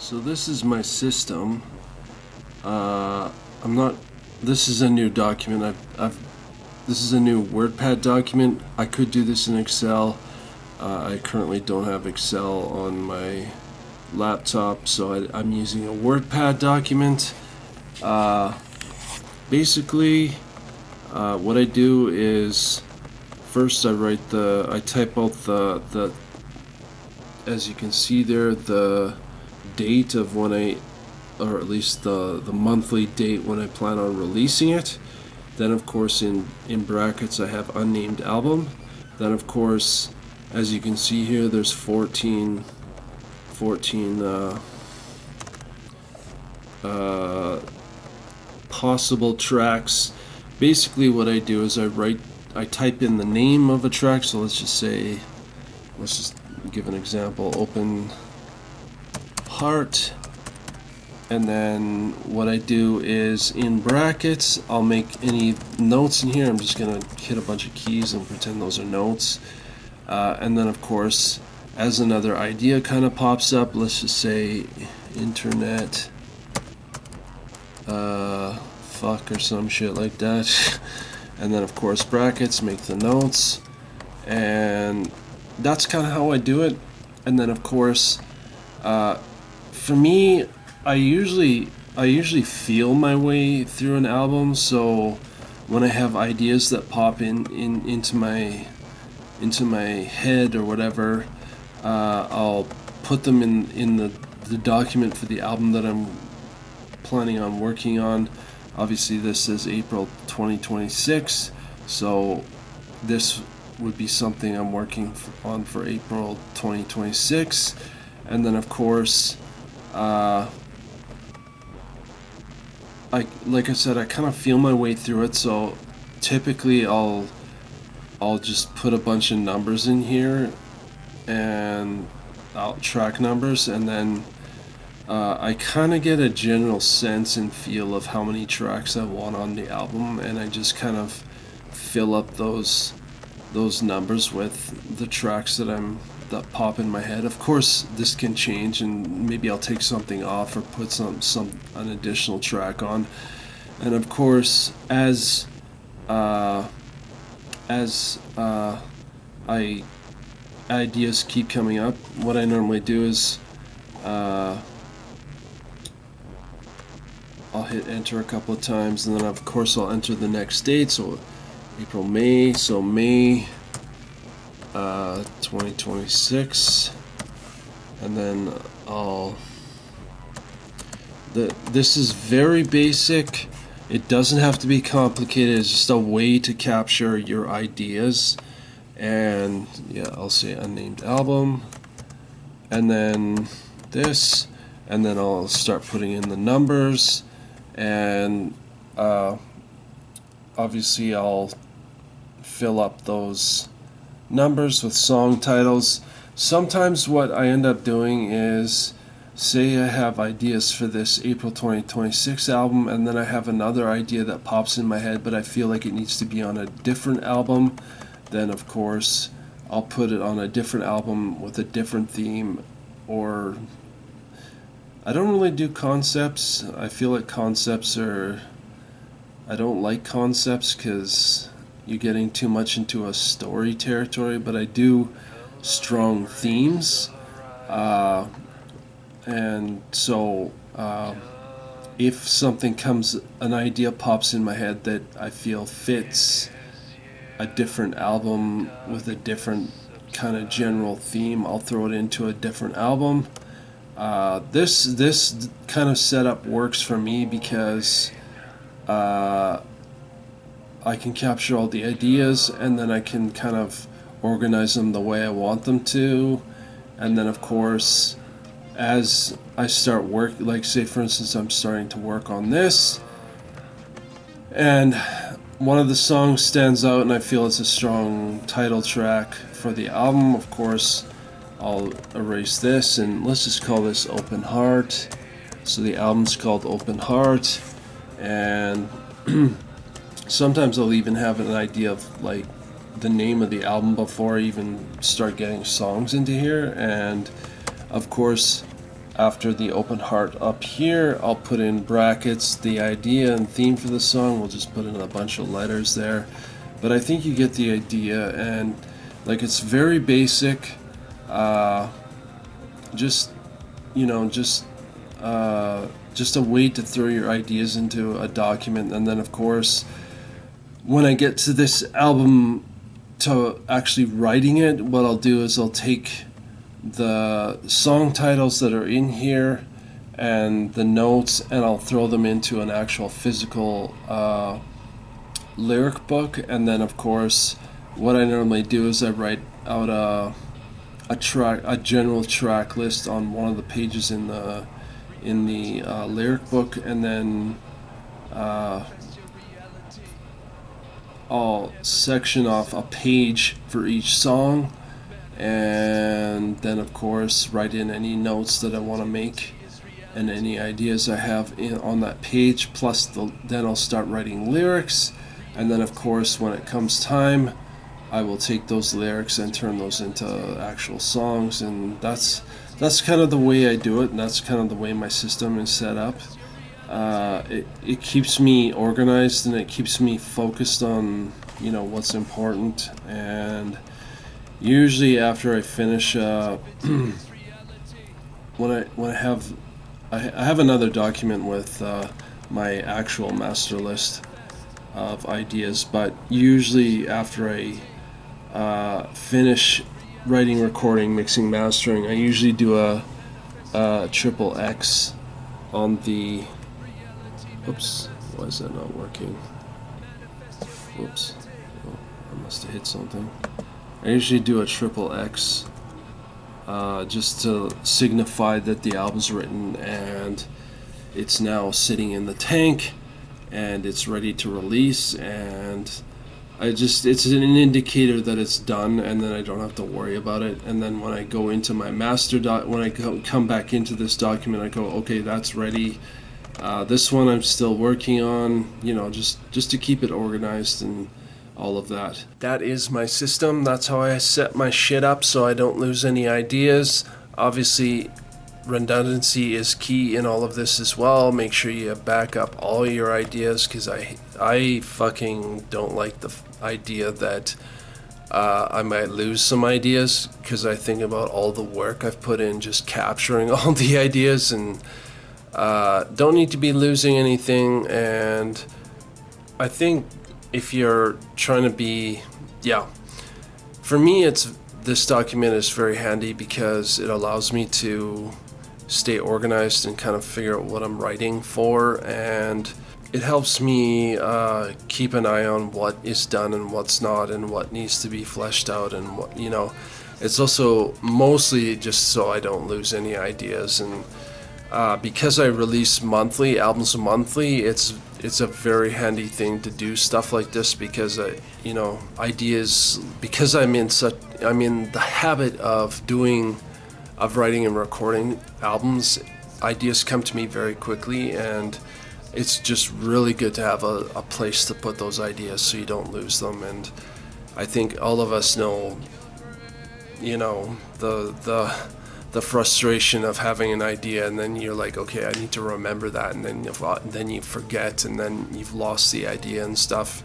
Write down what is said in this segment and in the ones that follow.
So this is my system. I'm not. This is a new document. This is a new WordPad document. I could do this in Excel. I currently don't have Excel on my laptop, so I'm using a WordPad document. Basically, what I do is first I type out the as you can see there, the date of when or at least the monthly date when I plan on releasing it. Then of course in brackets I have unnamed album. Then of course, as you can see here, there's 14 possible tracks. Basically what I do is I type in the name of a track. So let's just give an example, Open Heart. And then what I do is in brackets I'll make any notes in here. I'm just gonna hit a bunch of keys and pretend those are notes. And then of course, as another idea kind of pops up, let's just say internet fuck or some shit like that. And then of course brackets, make the notes, and that's kind of how I do it. And then of course, for me, I usually feel my way through an album. So when I have ideas that pop into my head or whatever, I'll put them in the document for the album that I'm planning on working on. Obviously this is April 2026, so this would be something I'm working on for April 2026. And then of course, like I said, I kind of feel my way through it. So typically I'll just put a bunch of numbers in here, and track numbers, and then I kind of get a general sense and feel of how many tracks I want on the album, and I just kind of fill up those numbers with the tracks that pop in my head. Of course, this can change, and maybe I'll take something off or put an additional track on. And of course, as ideas keep coming up, what I normally do is I'll hit enter a couple of times, and then of course I'll enter the next date. So April, May, so May 2026, and then this is very basic. It doesn't have to be complicated. It's just a way to capture your ideas. And yeah, I'll say unnamed album, and then this, and then I'll start putting in the numbers, and obviously I'll fill up those numbers with song titles. Sometimes what I end up doing is, say I have ideas for this April 2026 album, and then I have another idea that pops in my head, but I feel like it needs to be on a different album. Then of course I'll put it on a different album with a different theme. Or I don't really do concepts. I feel like I don't like concepts because you're getting too much into a story territory, but I do strong themes. And so if an idea pops in my head that I feel fits a different album with a different kind of general theme, I'll throw it into a different album. This kind of setup works for me because I can capture all the ideas, and then I can kind of organize them the way I want them to. And then of course, as I start work, like say for instance I'm starting to work on this, and one of the songs stands out and I feel it's a strong title track for the album, of course I'll erase this, and let's just call this Open Heart. So the album's called Open Heart, and sometimes I'll even have an idea of like the name of the album before I even start getting songs into here. And of course, after the open heart up here, I'll put in brackets the idea and theme for the song. We'll just put in a bunch of letters there. But I think you get the idea, and like it's very basic. Just a way to throw your ideas into a document. And then of course, when I get to this album to actually writing it, what I'll do is I'll take the song titles that are in here and the notes, and I'll throw them into an actual physical lyric book. And then of course what I normally do is I write out a general track list on one of the pages in the lyric book, and then I'll section off a page for each song, and then of course write in any notes that I want to make and any ideas I have on that page, plus then I'll start writing lyrics. And then of course when it comes time, I will take those lyrics and turn those into actual songs. And that's kind of the way I do it, and that's kind of the way my system is set up. It keeps me organized, and it keeps me focused on what's important. And usually after I finish when I have another document with my actual master list of ideas, but usually after I finish writing, recording, mixing, mastering, I usually do a triple X on the. Oops, why is that not working? Whoops, oh, I must have hit something. I usually do a triple X just to signify that the album's written and it's now sitting in the tank and it's ready to release, and it's an indicator that it's done, and then I don't have to worry about it. And then when I go into my master when I come back into this document, I go, okay, that's ready. This one I'm still working on, just to keep it organized and all of that. That is my system. That's how I set my shit up so I don't lose any ideas. Obviously, redundancy is key in all of this as well. Make sure you back up all your ideas, because I fucking don't like the idea that I might lose some ideas, because I think about all the work I've put in just capturing all the ideas, and don't need to be losing anything. And I think if you're trying to be, for me this document is very handy because it allows me to stay organized and kind of figure out what I'm writing for, and it helps me keep an eye on what is done and what's not, and what needs to be fleshed out, and what it's also mostly just so I don't lose any ideas. And because I release albums monthly, it's a very handy thing to do stuff like this, because ideas, because I'm in the habit of writing and recording albums, ideas come to me very quickly, and it's just really good to have a place to put those ideas so you don't lose them. And I think all of us know, the frustration of having an idea, and then you're like, okay, I need to remember that, and then you forget, and then you've lost the idea and stuff,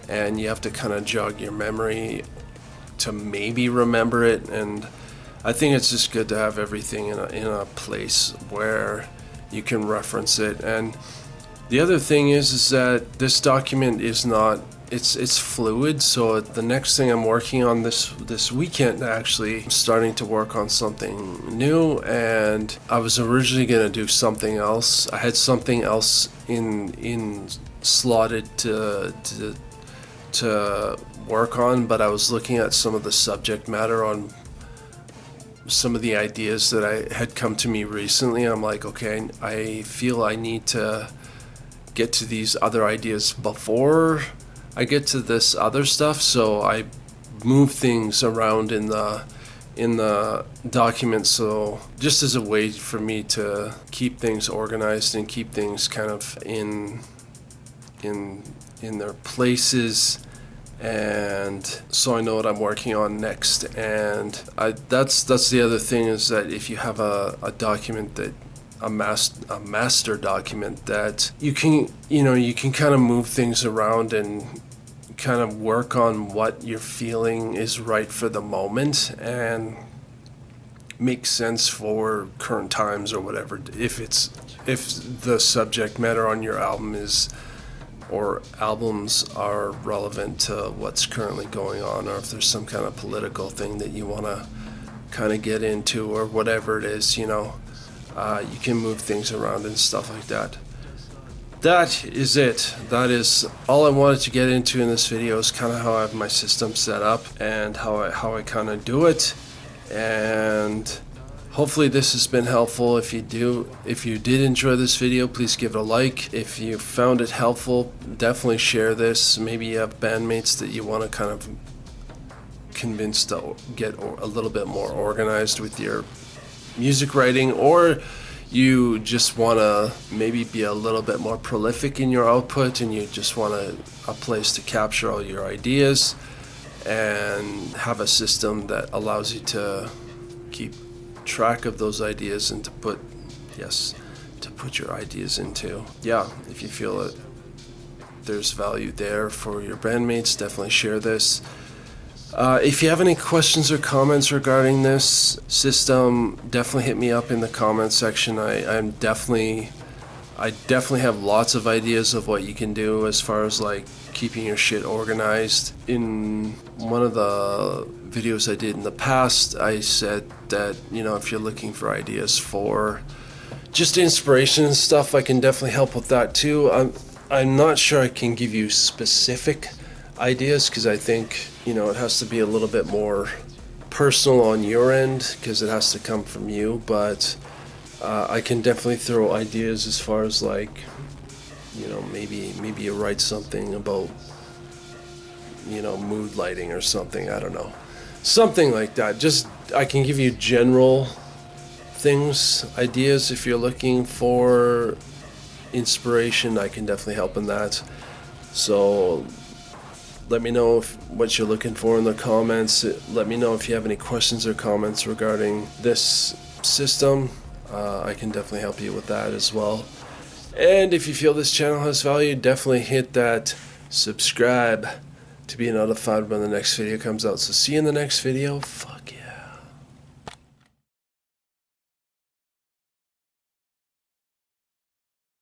and you have to kind of jog your memory to maybe remember it. And I think it's just good to have everything in a place where you can reference it. And the other thing is that this document is not, it's fluid. So the next thing I'm working on this weekend, actually, I'm starting to work on something new, and I was originally going to do something else. I had something else in slotted to work on, but I was looking at some of the subject matter on some of the ideas that I had come to me recently. I'm like, okay, I feel I need to get to these other ideas before I get to this other stuff, so I move things around in the document, so just as a way for me to keep things organized and keep things kind of in their places, and so I know what I'm working on next. And that's the other thing, is that if you have a document that a master document, that you can kind of move things around and kind of work on what you're feeling is right for the moment and makes sense for current times or whatever. If the subject matter on your album is, or albums are relevant to what's currently going on, or if there's some kind of political thing that you want to kind of get into, or whatever it is, you can move things around and stuff like that. That is it. That is all I wanted to get into in this video, is kind of how I have my system set up and how I kind of do it. And hopefully this has been helpful. If you did enjoy this video, please give it a like. If you found it helpful, definitely share this. Maybe you have bandmates that you want to kind of convince to get a little bit more organized with your music writing, or you just want to maybe be a little bit more prolific in your output and you just want a place to capture all your ideas and have a system that allows you to keep track of those ideas and to put your ideas into. If you feel that there's value there for your bandmates, definitely share this. If you have any questions or comments regarding this system, definitely hit me up in the comment section. I definitely have lots of ideas of what you can do as far as like keeping your shit organized. In one of the videos I did in the past, I said that, if you're looking for ideas for just inspiration and stuff, I can definitely help with that too. I'm not sure I can give you specific ideas, because I think it has to be a little bit more personal on your end, because it has to come from you. But I can definitely throw ideas as far as like, maybe you write something about mood lighting or something, I don't know, something like that. Just, I can give you general things, ideas. If you're looking for inspiration, I can definitely help in that. So let me know what you're looking for in the comments. Let me know if you have any questions or comments regarding this system. I can definitely help you with that as well. And if you feel this channel has value, definitely hit that subscribe to be notified when the next video comes out. So see you in the next video.